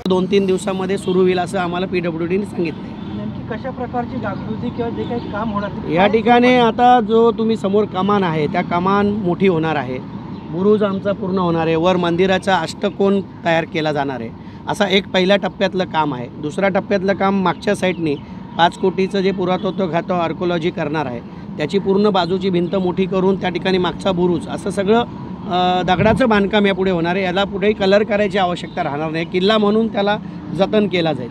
दोन तीन दिवसांमध्ये सुरू होईल असं आम्हाला PWDने सांगितलं. कशा प्रकारची जागृती किंवा जे काही काम होणार या ठिकाणी आता जो तुम्ही समोर कमान आहे त्या कमान मोठी होणार आहे, बुरुज आमचा पूर्ण होणार आहे, वर मंदिराचा अष्टकोन तयार केला जाणार आहे. असा एक पहिल्या टप्प्यातलं काम आहे. दुसऱ्या टप्प्यातलं काम मागच्या साईडनी 5 कोटीचं जे पुरातत्व खातं आर्कोलॉजी करणार आहे त्याची पूर्ण बाजूची भिंत मोठी करून त्या ठिकाणी मागचा बुरुज असं सगळं दगडाचं बांधकाम यापुढे होणार आहे. याला पुढेही कलर करायची आवश्यकता राहणार नाही. किल्ला म्हणून त्याला जतन केला जाईल.